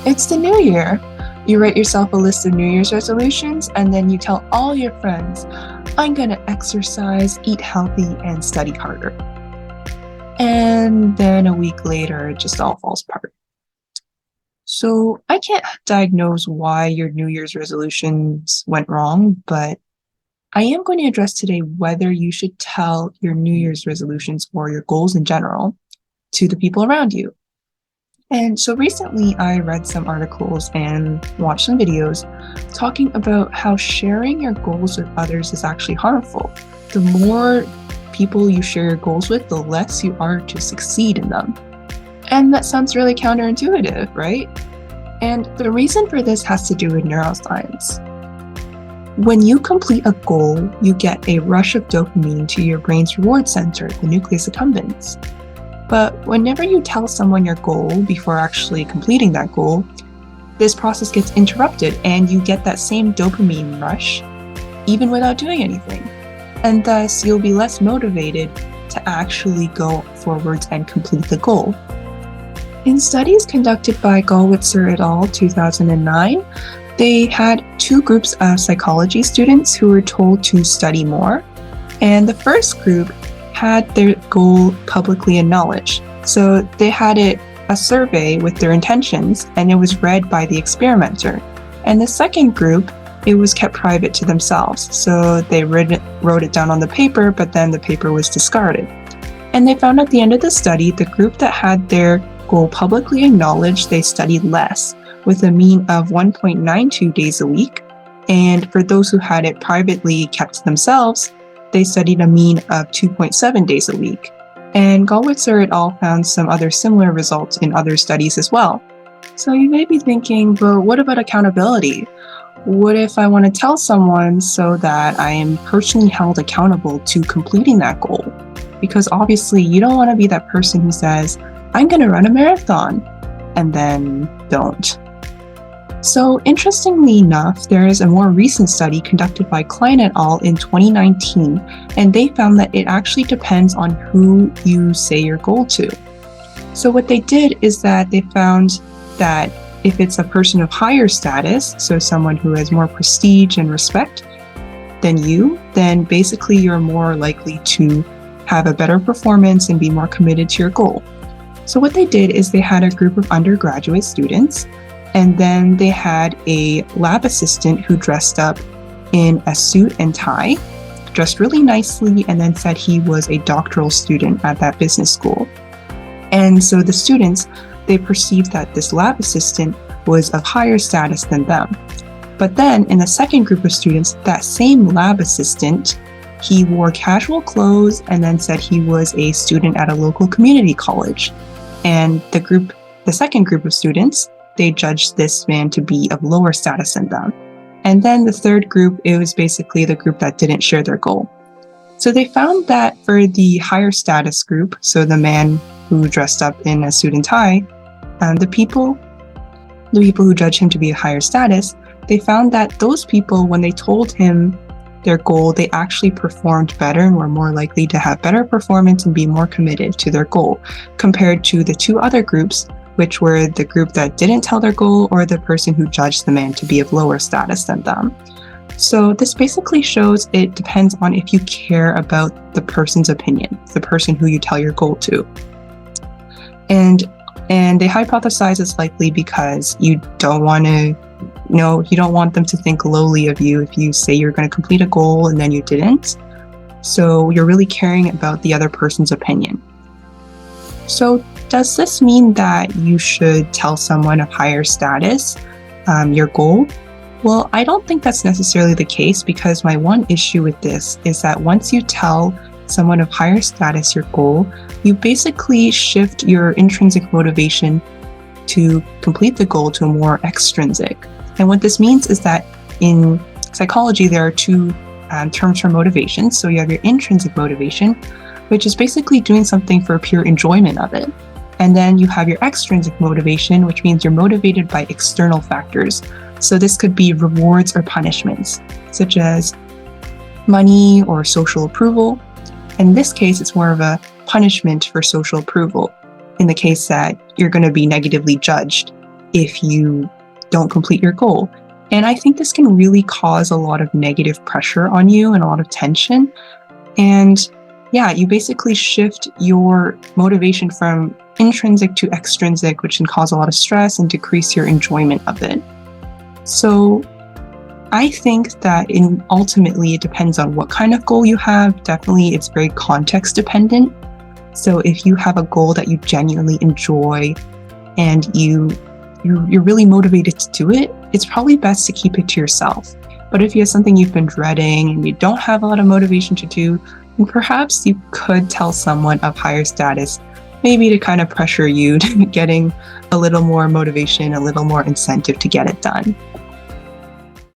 It's the new year. You write yourself a list of New Year's resolutions and then you tell all your friends, I'm gonna exercise, eat healthy, and study harder. And then a week later, it just all falls apart. So I can't diagnose why your New Year's resolutions went wrong, but I am going to address today whether you should tell your New Year's resolutions or your goals in general to the people around you. And so recently I read some articles and watched some videos talking about how sharing your goals with others is actually harmful. The more people you share your goals with, the less you are to succeed in them. And that sounds really counterintuitive, right? And the reason for this has to do with neuroscience. When you complete a goal, you get a rush of dopamine to your brain's reward center, the nucleus accumbens. But whenever you tell someone your goal before actually completing that goal, this process gets interrupted and you get that same dopamine rush even without doing anything. And thus, you'll be less motivated to actually go forwards and complete the goal. In studies conducted by Gallwitzer et al. 2009, they had two groups of psychology students who were told to study more. And the first group had their goal publicly acknowledged. So they had a survey with their intentions and it was read by the experimenter. And the second group, it was kept private to themselves. So they wrote it down on the paper, but then the paper was discarded. And they found at the end of the study, the group that had their goal publicly acknowledged, they studied less, with a mean of 1.92 days a week. And for those who had it privately kept to themselves, they studied a mean of 2.7 days a week. And Gallwitzer et al. Found some other similar results in other studies as well. So you may be thinking, but what about accountability? What if I want to tell someone so that I am personally held accountable to completing that goal? Because obviously you don't want to be that person who says, I'm going to run a marathon, and then don't. So interestingly enough, there is a more recent study conducted by Klein et al. In 2019, and they found that it actually depends on who you say your goal to. So what they did is that they found that if it's a person of higher status, so someone who has more prestige and respect than you, then basically you're more likely to have a better performance and be more committed to your goal. So what they did is they had a group of undergraduate students, and then they had a lab assistant who dressed up in a suit and tie, dressed really nicely, and then said he was a doctoral student at that business school. And so the students, they perceived that this lab assistant was of higher status than them. But then in the second group of students, that same lab assistant, he wore casual clothes and then said he was a student at a local community college. And the second group of students, they judged this man to be of lower status than them. And then the third group, it was basically the group that didn't share their goal. So they found that for the higher status group, so the man who dressed up in a suit and tie, the people who judged him to be of higher status, they found that those people, when they told him their goal, they actually performed better and were more likely to have better performance and be more committed to their goal, compared to the two other groups, which were the group that didn't tell their goal or the person who judged the man to be of lower status than them. So this basically shows it depends on if you care about the person's opinion, the person who you tell your goal to. And they hypothesize it's likely because you don't want them to think lowly of you if you say you're going to complete a goal and then you didn't. So you're really caring about the other person's opinion. So does this mean that you should tell someone of higher status your goal? Well, I don't think that's necessarily the case, because my one issue with this is that once you tell someone of higher status your goal, you basically shift your intrinsic motivation to complete the goal to a more extrinsic. And what this means is that in psychology, there are two terms for motivation. So you have your intrinsic motivation, which is basically doing something for pure enjoyment of it. And then you have your extrinsic motivation, which means you're motivated by external factors. So this could be rewards or punishments, such as money or social approval. In this case, it's more of a punishment for social approval, in the case that you're going to be negatively judged if you don't complete your goal. And I think this can really cause a lot of negative pressure on you and a lot of tension. And yeah, you basically shift your motivation from intrinsic to extrinsic, which can cause a lot of stress and decrease your enjoyment of it. So I think that ultimately it depends on what kind of goal you have. Definitely, it's very context dependent. So if you have a goal that you genuinely enjoy and you're really motivated to do it, it's probably best to keep it to yourself. But if you have something you've been dreading and you don't have a lot of motivation to do, then perhaps you could tell someone of higher status, maybe to kind of pressure you to getting a little more motivation, a little more incentive to get it done.